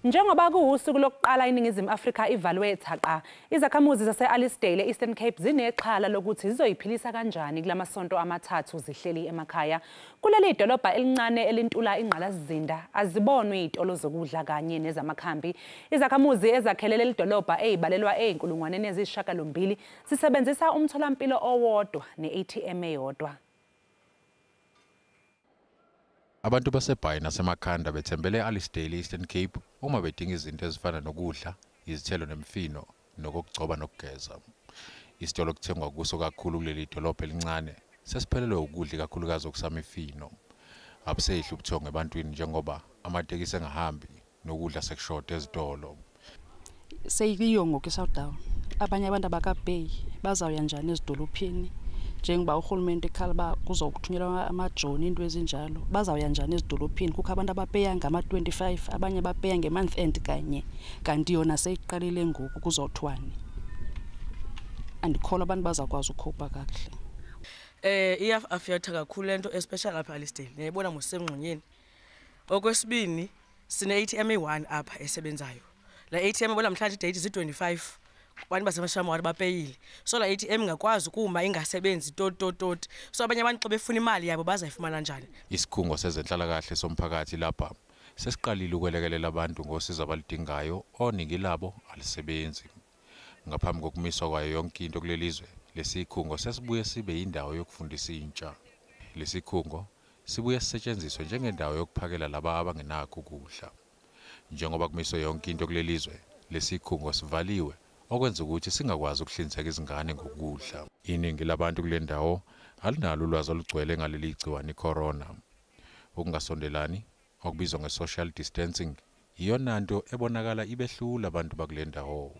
Njengoba kuwusuku lokuqala iNingizimu Afrika ivalwe thaqa, izakhamuzi zase-Alistair e-Eastern Cape zinexhala lokuthi zizoyiphilisa kanjani kulamasonto amathathu zihleli emakhaya. Kuleli dolobha elincane elintula ingqalasizinda azibonwe izitolo zokudla kanye nezamakhambi. Izakhamuzi ezakhele leli dolobha ezibalelwa eyinkulungwaneni eziyisishiyagalombili zisebenzisa umtholampilo owodwa ne-ATM eyodwa. Abantu baseBhayi nasemakhanda bethembele e-Alistair Eastern Cape uma bedinga izinto ezifana nokudla, izithelo nemifino, nokugcoba nokugeza. Isitolo kuthengwa kuso kakhulu kuleli dolobha elincane sesiphelelwe ukudla kakhulukazi okusamifino. Abusehli ubuthongo ebantwini njengoba amatekisi engahambi nokudla sekushoda ezitolo. Seyiyo ngokuSouthdown. Abanye abantu abakaBay bazawuya njani ezidolophini? Njengoba uhulumeni ekhala kuzokuthunyelwa amajoni into ezinjalo bazawuya njani ezidolophini kukho abantu abapeya ngama-25 abanye bapeya nge-month end kanye kanti yona seyiqalile ngoku kuzothwani andikholwa abantu bazakwazi ukukhopha kakuhle iyafafetha kakhulu lento especially lapha e-Alistair niyayibona ngosemngxonyeni. Okwesibini sine ATM e1 apha esebenzayo. La ATM bona mhlanje date zi25 abantu basemashamari bapeyile, so la ATM ngakwazi kuma ingasebenzi tot. So abanye abantu xa befuna imali yabo bazayifumana njani? Isikhungo sezenhlalakahle somphakathi lapha sesiqalile ukwelekelela abantu ngosizo abalidingayo oningi labo alisebenzi. Ngaphambi kokumiswa kwayo yonke into kulelizwe, lesikhungo sesibuye sibe indawo yokufundisa intsha. Lesikhungo sibuye sisetshenziswe njengendawo yokuphakela laba abangenakho ukudla. Njengoba kumiswe yonke into kulelizwe, lesikhungo sivaliwe okwenza ukuthi singakwazi ukuhlinzeka izingane ngokudla. Iningi labantu kule ndawo alinalo ulwazi olugcwele ngaleli gciwane icorona. Ukungasondelani okubizwa nge-social distancing iyona nto ebonakala ibehlula abantu bakule ndawo.